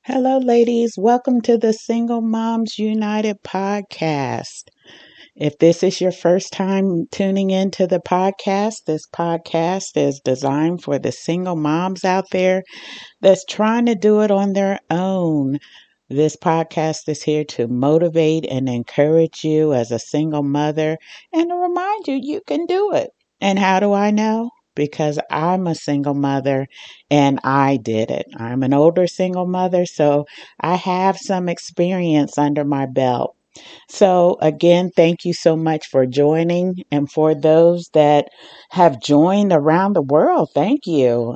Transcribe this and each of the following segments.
Hello, ladies. Welcome to the Single Moms United podcast. If this is your first time tuning into the podcast, this podcast is designed for the single moms out there that's trying to do it on their own. This podcast is here to motivate and encourage you as a single mother and to remind you you can do it. And how do I know? Because I'm a single mother and I did it. I'm an older single mother, so I have some experience under my belt. So, again, thank you so much for joining. And for those that have joined around the world, thank you.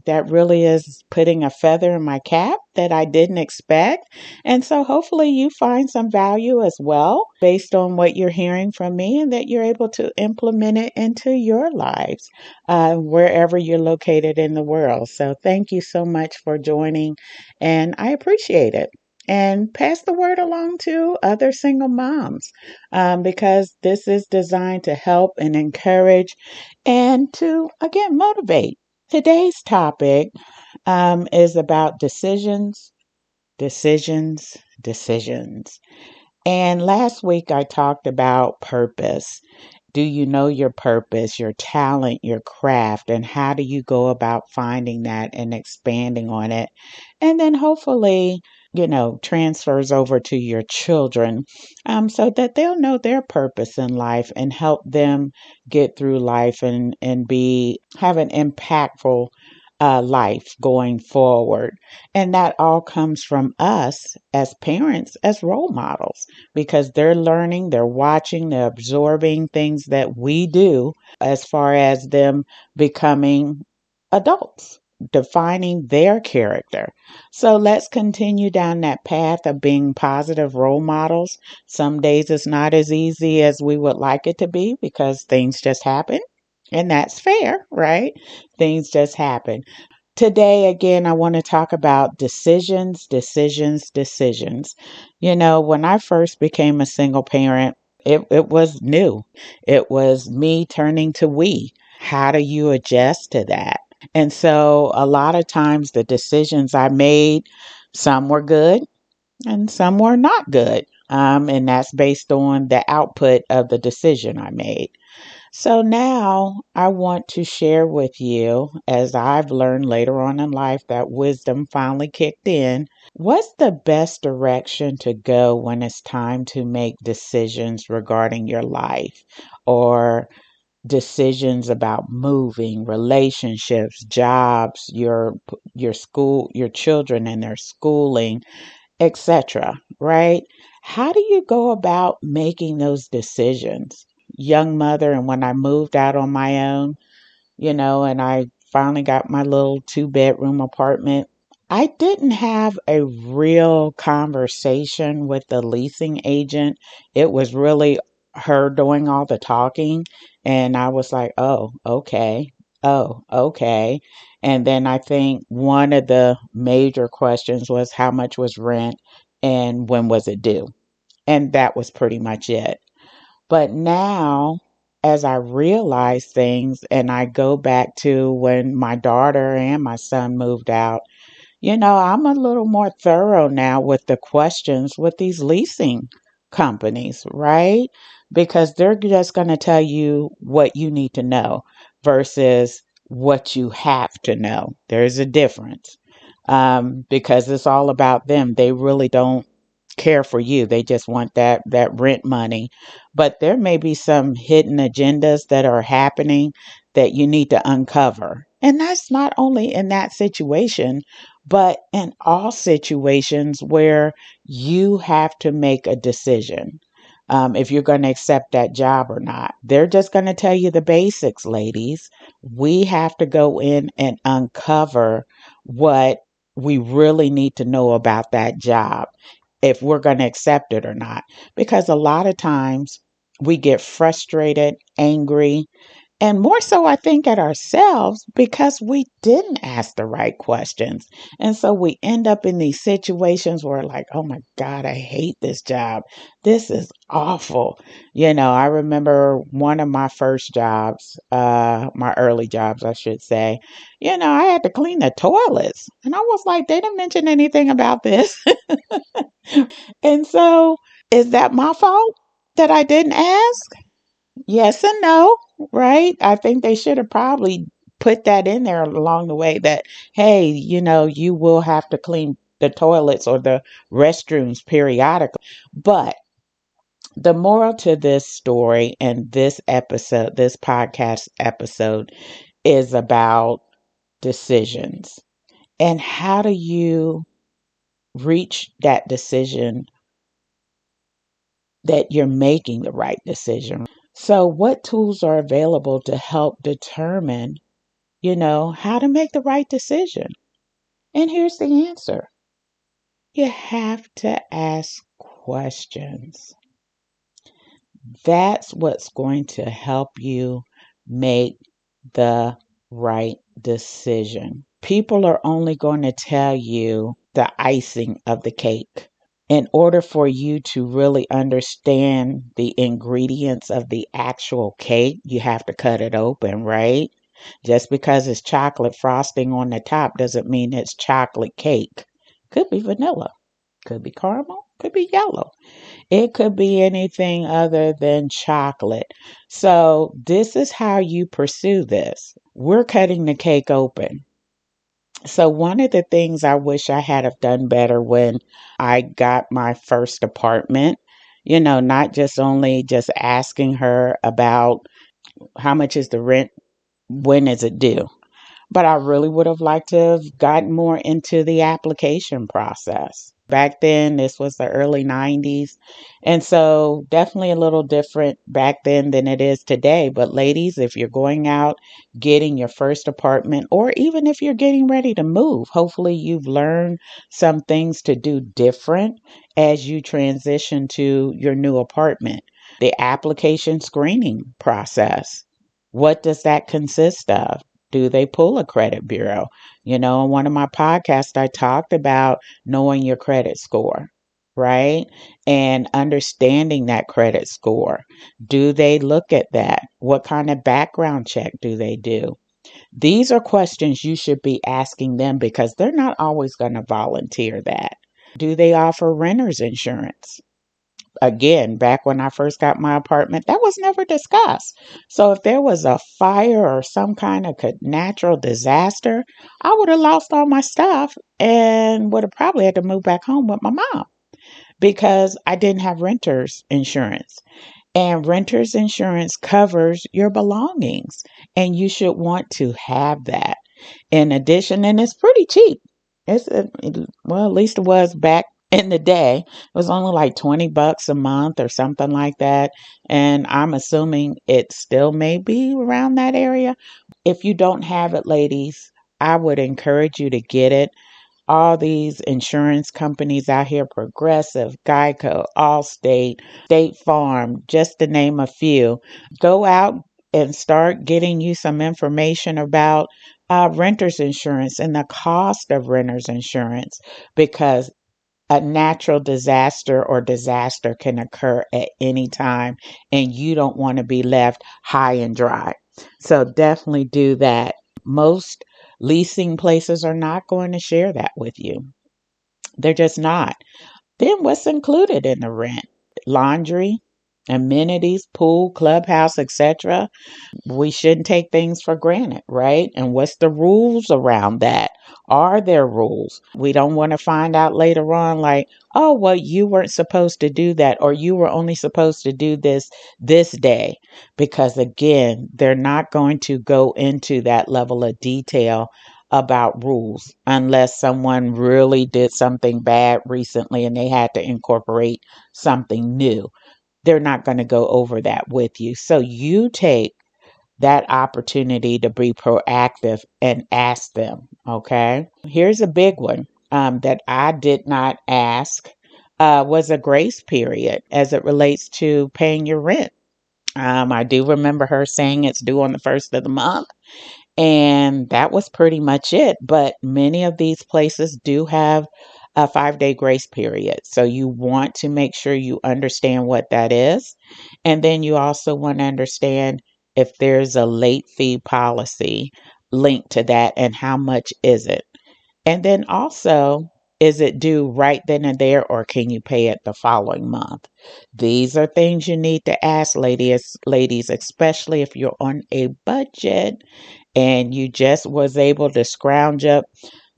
That really is putting a feather in my cap that I didn't expect. And so, hopefully, you find some value as well based on what you're hearing from me and that you're able to implement it into your lives wherever you're located in the world. So, thank you so much for joining, and I appreciate it and pass the word along to other single moms because this is designed to help and encourage and to, again, motivate. Today's topic is about decisions, decisions, decisions. And last week I talked about purpose. Do you know your purpose, your talent, your craft, and how do you go about finding that and expanding on it? And then hopefully, transfers over to your children so that they'll know their purpose in life and help them get through life and have an impactful life going forward. And that all comes from us as parents, as role models, because they're learning, they're watching, they're absorbing things that we do as far as them becoming adults, defining their character. So let's continue down that path of being positive role models. Some days it's not as easy as we would like it to be because things just happen. And that's fair, right? Things just happen. Today, again, I want to talk about decisions, decisions, decisions. When I first became a single parent, it was new. It was me turning to we. How do you adjust to that? And so a lot of times the decisions I made, some were good and some were not good. And that's based on the output of the decision I made. So now I want to share with you, as I've learned later on in life that wisdom finally kicked in, what's the best direction to go when it's time to make decisions regarding your life or decisions about moving, relationships, jobs, your school, your children and their schooling, etc., right? How do you go about making those decisions? Young mother, and when I moved out on my own, and I finally got my little 2 bedroom apartment, I didn't have a real conversation with the leasing agent. It was really her doing all the talking. And I was like, oh, okay. Oh, okay. And then I think one of the major questions was how much was rent and when was it due? And that was pretty much it. But now, as I realize things and I go back to when my daughter and my son moved out, I'm a little more thorough now with the questions with these leasing companies, right? Because they're just going to tell you what you need to know versus what you have to know. There's a difference because it's all about them. They really don't care for you. They just want that rent money. But there may be some hidden agendas that are happening that you need to uncover. And that's not only in that situation, but in all situations where you have to make a decision. If you're going to accept that job or not. They're just going to tell you the basics, ladies. We have to go in and uncover what we really need to know about that job if we're going to accept it or not. Because a lot of times we get frustrated, angry, And more so, I think, at ourselves because we didn't ask the right questions. And so we end up in these situations where, like, oh my God, I hate this job. This is awful. I remember one of my first jobs, my early jobs, I should say, I had to clean the toilets. And I was like, they didn't mention anything about this. And so, is that my fault that I didn't ask? Yes and no, right? I think they should have probably put that in there along the way that, hey, you will have to clean the toilets or the restrooms periodically. But the moral to this story and this episode, this podcast episode, is about decisions. And how do you reach that decision that you're making the right decision? So, what tools are available to help determine, how to make the right decision? And here's the answer: you have to ask questions. That's what's going to help you make the right decision. People are only going to tell you the icing of the cake. In order for you to really understand the ingredients of the actual cake, you have to cut it open, right? Just because it's chocolate frosting on the top doesn't mean it's chocolate cake. Could be vanilla, could be caramel, could be yellow. It could be anything other than chocolate. So, this is how you pursue this. We're cutting the cake open. So, one of the things I wish I had have done better when I got my first apartment, not just only just asking her about how much is the rent, when is it due? But I really would have liked to have gotten more into the application process. Back then, this was the early 90s. And so, definitely a little different back then than it is today. But, ladies, if you're going out getting your first apartment, or even if you're getting ready to move, hopefully you've learned some things to do different as you transition to your new apartment. The application screening process. What does that consist of? Do they pull a credit bureau? In one of my podcasts, I talked about knowing your credit score, right? And understanding that credit score. Do they look at that? What kind of background check do they do? These are questions you should be asking them because they're not always going to volunteer that. Do they offer renter's insurance? Again, back when I first got my apartment, that was never discussed. So if there was a fire or some kind of natural disaster, I would have lost all my stuff and would have probably had to move back home with my mom because I didn't have renter's insurance. And renter's insurance covers your belongings, and you should want to have that. In addition, and it's pretty cheap. Well, at least it was back in the day. It was only like $20 a month or something like that. And I'm assuming it still may be around that area. If you don't have it, ladies, I would encourage you to get it. All these insurance companies out here: Progressive, Geico, Allstate, State Farm, just to name a few. Go out and start getting you some information about renter's insurance and the cost of renter's insurance, because a natural disaster or disaster can occur at any time, and you don't want to be left high and dry. So definitely do that. Most leasing places are not going to share that with you. They're just not. Then what's included in the rent? Laundry, amenities, pool, clubhouse, etc. We shouldn't take things for granted, right? And what's the rules around that? Are there rules? We don't want to find out later on, like, oh, well, you weren't supposed to do that, or you were only supposed to do this day. Because again, they're not going to go into that level of detail about rules unless someone really did something bad recently and they had to incorporate something new. They're not going to go over that with you. So you take that opportunity to be proactive and ask them. Okay. Here's a big one that I did not ask was a grace period as it relates to paying your rent. I do remember her saying it's due on the first of the month. And that was pretty much it. But many of these places do have a 5 day grace period. So you want to make sure you understand what that is. And then you also want to understand if there's a late fee policy linked to that and how much is it. And then also, is it due right then and there, or can you pay it the following month? These are things you need to ask, ladies, especially if you're on a budget and you just was able to scrounge up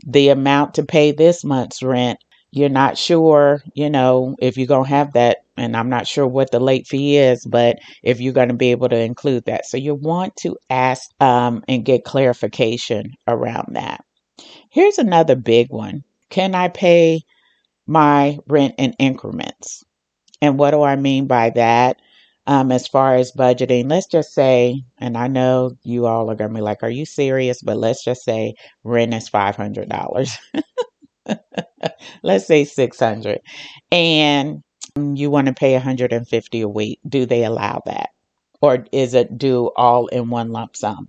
the amount to pay this month's rent. You're not sure, if you're going to have that. And I'm not sure what the late fee is, but if you're going to be able to include that. So you want to ask and get clarification around that. Here's another big one. Can I pay my rent in increments? And what do I mean by that? As far as budgeting, let's just say, and I know you all are going to be like, are you serious? But let's just say rent is $500. Let's say 600 and you want to pay 150 a week. Do they allow that? Or is it due all in one lump sum?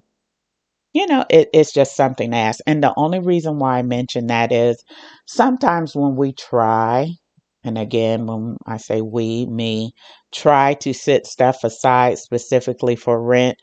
It's just something to ask. And the only reason why I mention that is sometimes when we try, and again, when I say we, me, try to set stuff aside specifically for rent,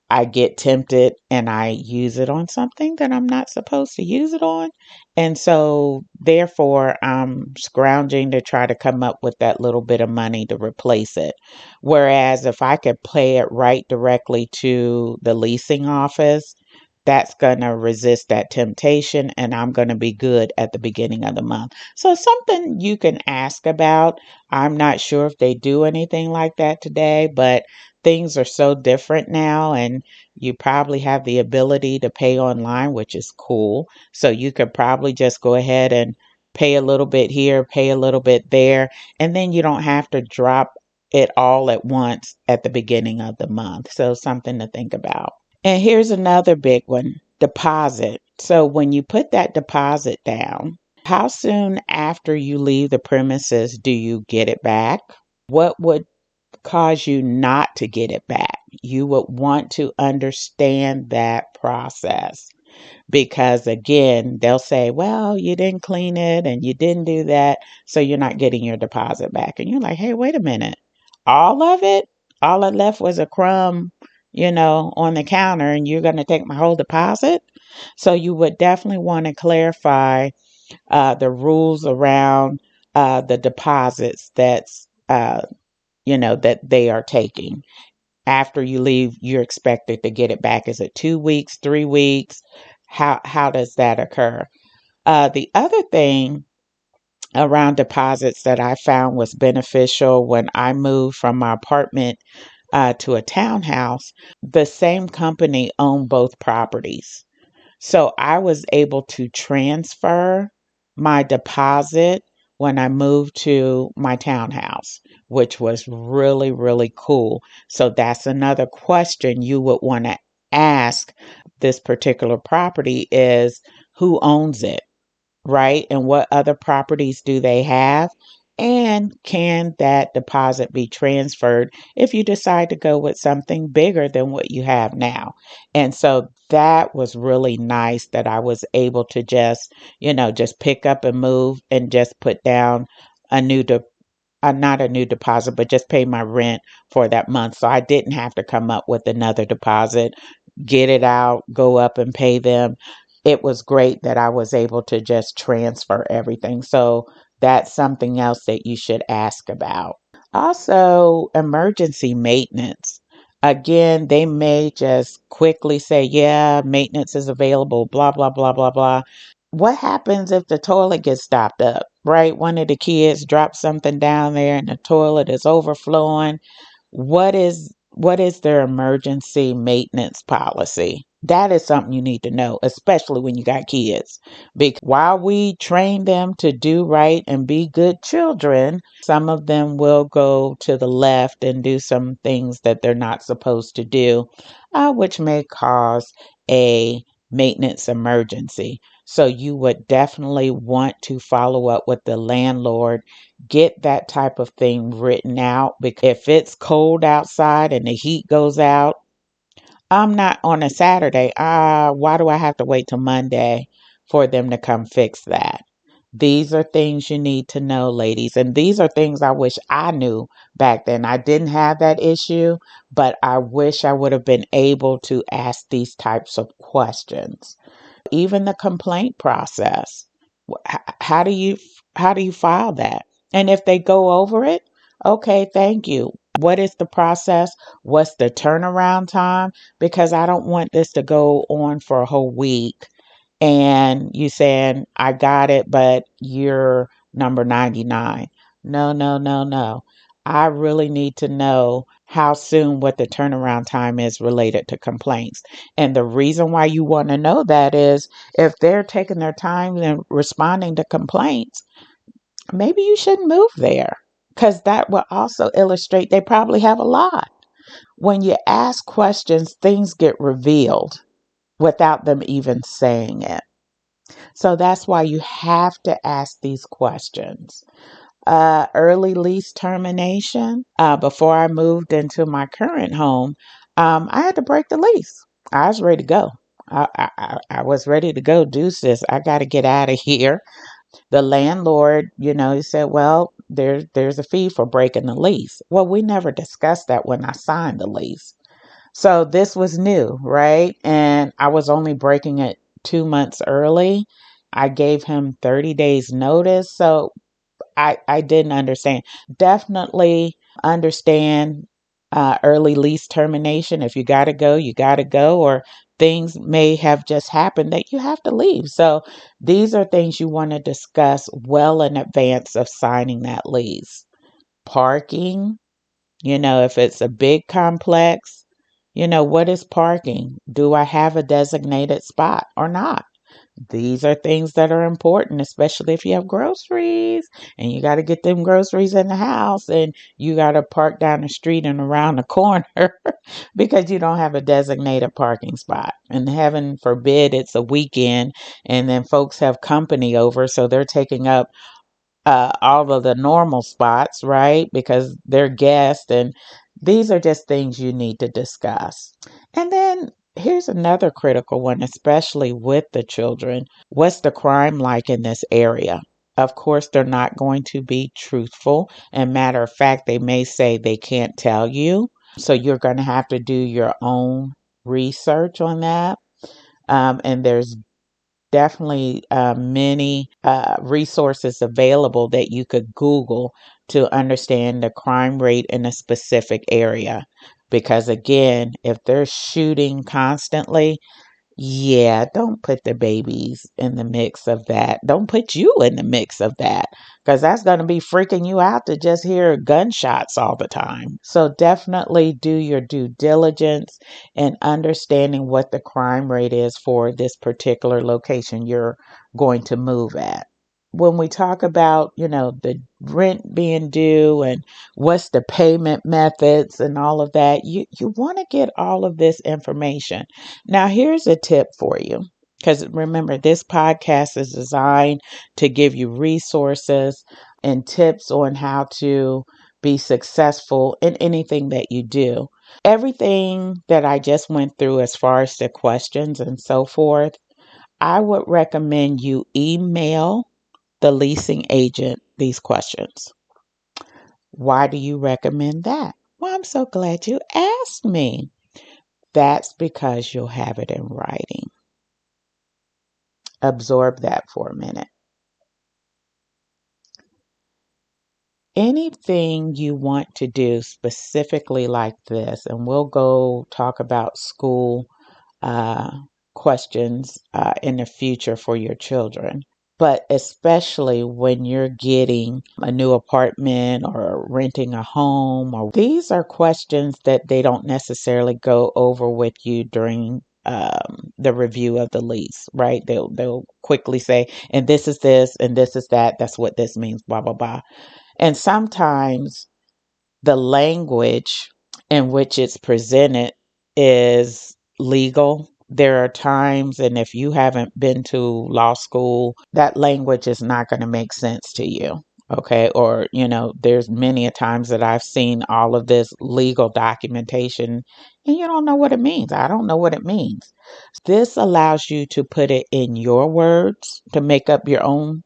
I get tempted and I use it on something that I'm not supposed to use it on. And so, therefore, I'm scrounging to try to come up with that little bit of money to replace it. Whereas if I could pay it right directly to the leasing office, that's going to resist that temptation and I'm going to be good at the beginning of the month. So, something you can ask about. I'm not sure if they do anything like that today, but things are so different now, and you probably have the ability to pay online, which is cool. So you could probably just go ahead and pay a little bit here, pay a little bit there, and then you don't have to drop it all at once at the beginning of the month. So something to think about. And here's another big one, deposit. So when you put that deposit down, how soon after you leave the premises do you get it back? What would cause you not to get it back? You would want to understand that process because, again, they'll say, well, you didn't clean it and you didn't do that, so you're not getting your deposit back. And you're like, hey, wait a minute. All of it? All I left was a crumb, on the counter, and you're going to take my whole deposit? So you would definitely want to clarify the rules around the deposits that they are taking. After you leave, you're expected to get it back. Is it 2 weeks, 3 weeks? How does that occur? The other thing around deposits that I found was beneficial when I moved from my apartment to a townhouse, the same company owned both properties. So I was able to transfer my deposit when I moved to my townhouse, which was really, really cool. So that's another question you would want to ask this particular property is who owns it, right? And what other properties do they have? And can that deposit be transferred if you decide to go with something bigger than what you have now? And so that was really nice that I was able to just pick up and move and just put down a new not a new deposit, but just pay my rent for that month. So I didn't have to come up with another deposit, get it out, go up and pay them. It was great that I was able to just transfer everything. So that's something else that you should ask about. Also, emergency maintenance. Again, they may just quickly say, yeah, maintenance is available, blah, blah, blah, blah, blah. What happens if the toilet gets stopped up, right? One of the kids drops something down there and the toilet is overflowing. What is their emergency maintenance policy? That is something you need to know, especially when you got kids. Because while we train them to do right and be good children, some of them will go to the left and do some things that they're not supposed to do, which may cause a maintenance emergency. So you would definitely want to follow up with the landlord, get that type of thing written out, because if it's cold outside and the heat goes out, I'm not on a Saturday. Why do I have to wait till Monday for them to come fix that? These are things you need to know, ladies. And these are things I wish I knew back then. I didn't have that issue, but I wish I would have been able to ask these types of questions. Even the complaint process. How do you file that? And if they go over it, okay, thank you. What is the process? What's the turnaround time? Because I don't want this to go on for a whole week and you saying, I got it, but you're number 99. No, no, no, no. I really need to know how soon what the turnaround time is related to complaints. And the reason why you want to know that is if they're taking their time and responding to complaints, maybe you shouldn't move there, because that will also illustrate they probably have a lot. When you ask questions, things get revealed without them even saying it. So that's why you have to ask these questions. Early lease termination. Before I moved into my current home, I had to break the lease. I was ready to go. I was ready to go. Deuces, I got to get out of here. The landlord, he said, well, there's a fee for breaking the lease. Well, we never discussed that when I signed the lease. So this was new, right? And I was only breaking it 2 months early. I gave him 30 days notice. So I didn't understand. Definitely understand early lease termination. If you got to go, you got to go, or things may have just happened that you have to leave. So these are things you want to discuss well in advance of signing that lease. Parking, if it's a big complex, what is parking? Do I have a designated spot or not? These are things that are important, especially if you have groceries and you got to get them groceries in the house and you got to park down the street and around the corner because you don't have a designated parking spot. And heaven forbid it's a weekend and then folks have company over, so they're taking up all of the normal spots, right? Because they're guests. And these are just things you need to discuss. And then here's another critical one, especially with the children. What's the crime like in this area? Of course, they're not going to be truthful. And matter of fact, they may say they can't tell you. So you're going to have to do your own research on that. And there's definitely many resources available that you could Google to understand the crime rate in a specific area. Because again, if they're shooting constantly, yeah, don't put the babies in the mix of that. Don't put you in the mix of that, because that's going to be freaking you out to just hear gunshots all the time. So definitely do your due diligence in understanding what the crime rate is for this particular location you're going to move at. When we talk about, the rent being due and what's the payment methods and all of that, you want to get all of this information. Now, here's a tip for you, because remember, this podcast is designed to give you resources and tips on how to be successful in anything that you do. Everything that I just went through as far as the questions and so forth, I would recommend you email the leasing agent these questions. Why do you recommend that? Well, I'm so glad you asked me. That's because you'll have it in writing. Absorb that for a minute. Anything you want to do specifically like this, and we'll go talk about school uh, questions in the future for your children. But especially when you're getting a new apartment or renting a home, or these are questions that they don't necessarily go over with you during the review of the lease, right? They'll quickly say, and this is this, and this is that. That's what this means, blah blah blah. And sometimes the language in which it's presented is legal, there are times, and if you haven't been to law school, that language is not going to make sense to you. Okay. Or, there's many a times that I've seen all of this legal documentation and you don't know what it means. I don't know what it means. This allows you to put it in your words to make up your own,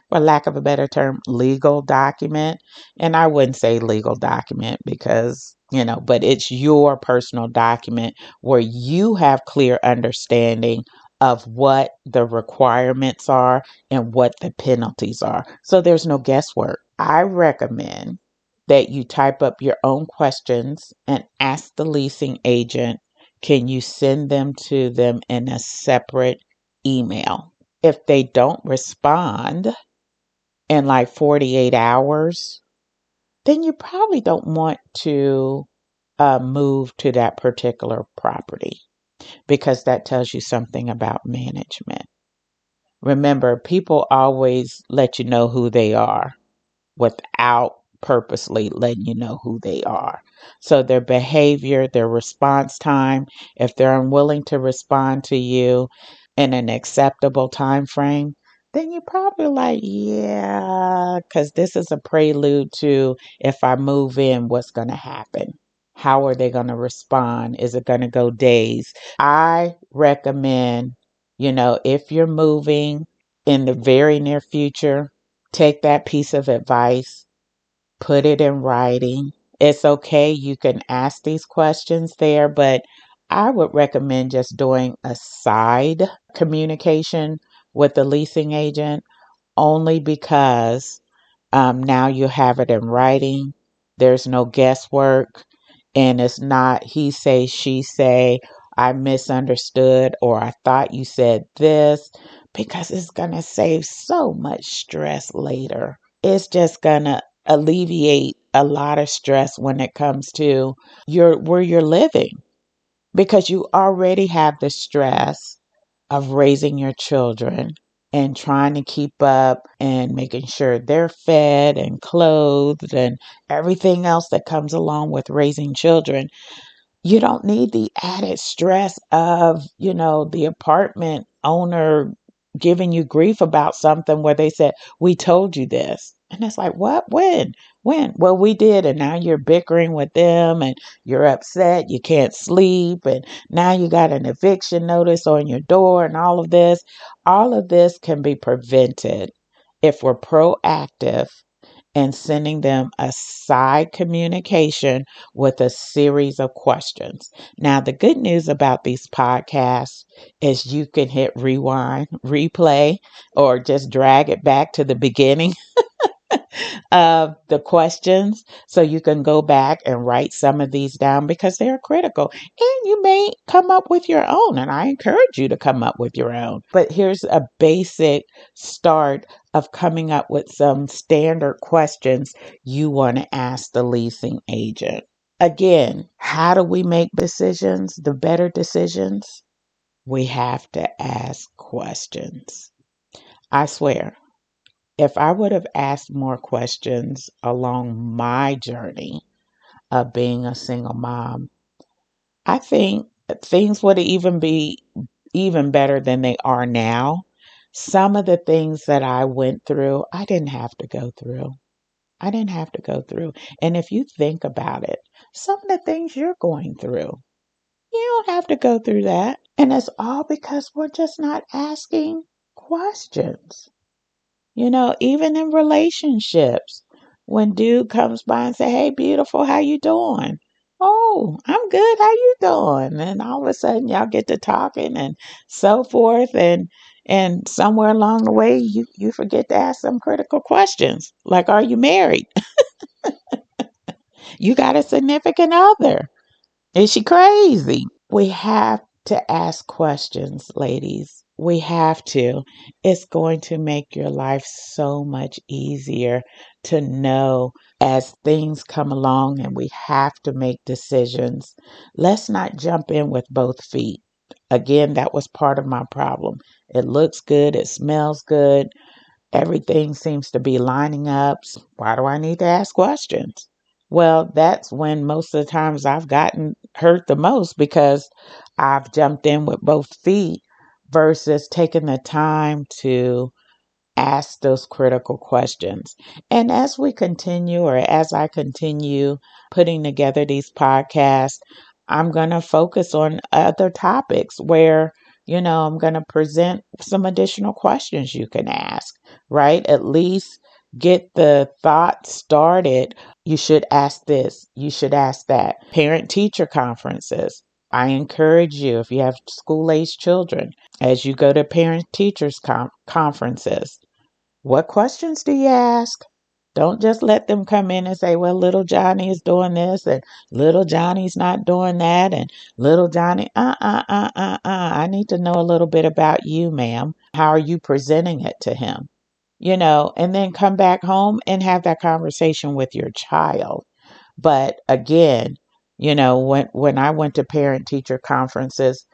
for lack of a better term, legal document. And I wouldn't say legal document because, but it's your personal document where you have clear understanding of what the requirements are and what the penalties are. So there's no guesswork. I recommend that you type up your own questions and ask the leasing agent, can you send them to them in a separate email? If they don't respond in like 48 hours, then you probably don't want to move to that particular property because that tells you something about management. Remember, people always let you know who they are without purposely letting you know who they are. So their behavior, their response time, if they're unwilling to respond to you in an acceptable time frame, then you're probably like, yeah, because this is a prelude to if I move in, what's going to happen? How are they going to respond? Is it going to go days? I recommend, if you're moving in the very near future, take that piece of advice, put it in writing. It's okay. You can ask these questions there, but I would recommend just doing a side communication with the leasing agent only because now you have it in writing. There's no guesswork. And it's not he say, she say, I misunderstood, or I thought you said this, because it's going to save so much stress later. It's just going to alleviate a lot of stress when it comes to where you're living because you already have the stress of raising your children and trying to keep up and making sure they're fed and clothed and everything else that comes along with raising children. You don't need the added stress of, the apartment owner giving you grief about something where they said, we told you this. And it's like, what? When? When? Well, we did. And now you're bickering with them and you're upset. You can't sleep. And now you got an eviction notice on your door and all of this. All of this can be prevented if we're proactive and sending them a side communication with a series of questions. Now, the good news about these podcasts is you can hit rewind, replay, or just drag it back to the beginning of the questions so you can go back and write some of these down because they're critical. And you may come up with your own, and I encourage you to come up with your own. But here's a basic start of coming up with some standard questions you want to ask the leasing agent. Again, how do we make decisions, the better decisions? We have to ask questions. I swear, if I would have asked more questions along my journey of being a single mom, I think things would even be even better than they are now. Some of the things that I went through, I didn't have to go through. I didn't have to go through. And if you think about it, some of the things you're going through, you don't have to go through that. And it's all because we're just not asking questions. Even in relationships, when dude comes by and say, "Hey, beautiful, how you doing?" "Oh, I'm good. How you doing?" And all of a sudden, y'all get to talking and so forth, and somewhere along the way, you forget to ask some critical questions, like, "Are you married? You got a significant other? Is she crazy?" We have to ask questions, ladies. We have to. It's going to make your life so much easier to know as things come along and we have to make decisions. Let's not jump in with both feet. Again, that was part of my problem. It looks good, it smells good, everything seems to be lining up. Why do I need to ask questions? Well, that's when most of the times I've gotten hurt the most because I've jumped in with both feet versus taking the time to ask those critical questions. And as we continue, or as I continue putting together these podcasts, I'm going to focus on other topics where, I'm going to present some additional questions you can ask, right? At least get the thought started. You should ask this, you should ask that. Parent teacher conferences. I encourage you, if you have school age children, as you go to parent teachers conferences, what questions do you ask? Don't just let them come in and say, well, little Johnny is doing this and little Johnny's not doing that and little Johnny, I need to know a little bit about you, ma'am. How are you presenting it to him? And then come back home and have that conversation with your child. But again, when I went to parent teacher conferences,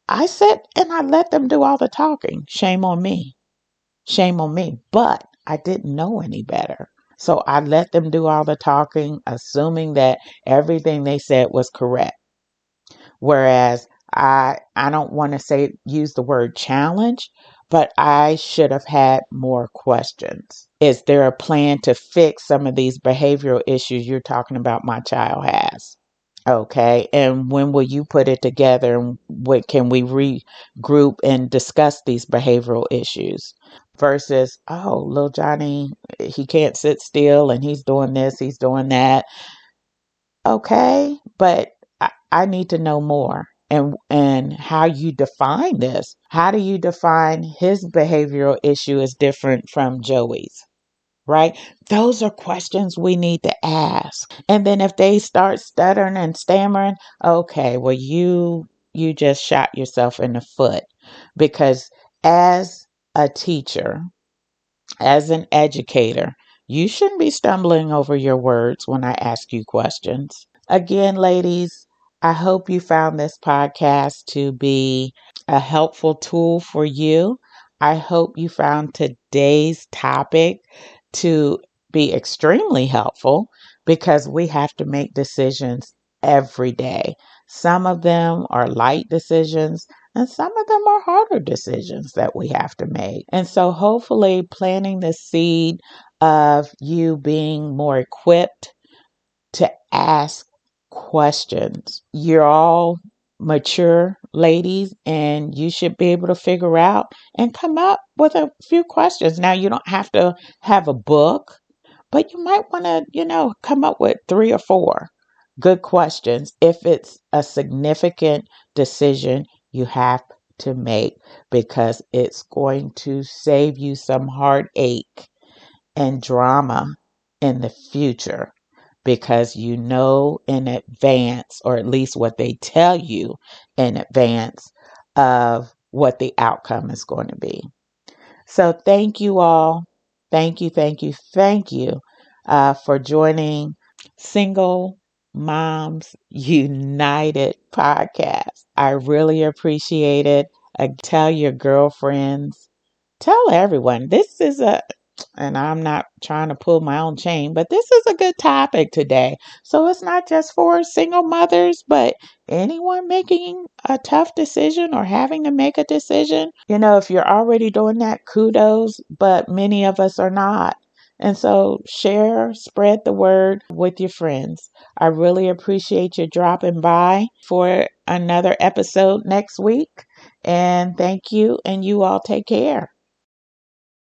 I sat and I let them do all the talking. Shame on me. Shame on me. But I didn't know any better. So I let them do all the talking, assuming that everything they said was correct. Whereas I don't want to use the word challenge, but I should have had more questions. Is there a plan to fix some of these behavioral issues you're talking about my child has? Okay. And when will you put it together? And what can we regroup and discuss these behavioral issues? Versus, oh, little Johnny, he can't sit still and he's doing this, he's doing that. Okay. But I need to know more. And how you define this. How do you define his behavioral issue is different from Joey's? Right? Those are questions we need to ask. And then if they start stuttering and stammering, okay, well you just shot yourself in the foot because as a teacher, as an educator, you shouldn't be stumbling over your words when I ask you questions. Again, ladies, I hope you found this podcast to be a helpful tool for you. I hope you found today's topic to be extremely helpful because we have to make decisions every day. Some of them are light decisions and some of them are harder decisions that we have to make. And so hopefully planting the seed of you being more equipped to ask questions. You're all mature ladies and you should be able to figure out and come up with a few questions. Now, you don't have to have a book, but you might want to, come up with 3 or 4 good questions if it's a significant decision you have to make because it's going to save you some heartache and drama in the future because you know in advance, or at least what they tell you in advance, of what the outcome is going to be. So thank you all. Thank you, thank you, thank you for joining Single Moms United podcast. I really appreciate it. Tell your girlfriends, tell everyone. And I'm not trying to pull my own chain, but this is a good topic today. So it's not just for single mothers, but anyone making a tough decision or having to make a decision. If you're already doing that, kudos, but many of us are not. And so share, spread the word with your friends. I really appreciate you dropping by for another episode next week. And thank you. And you all take care.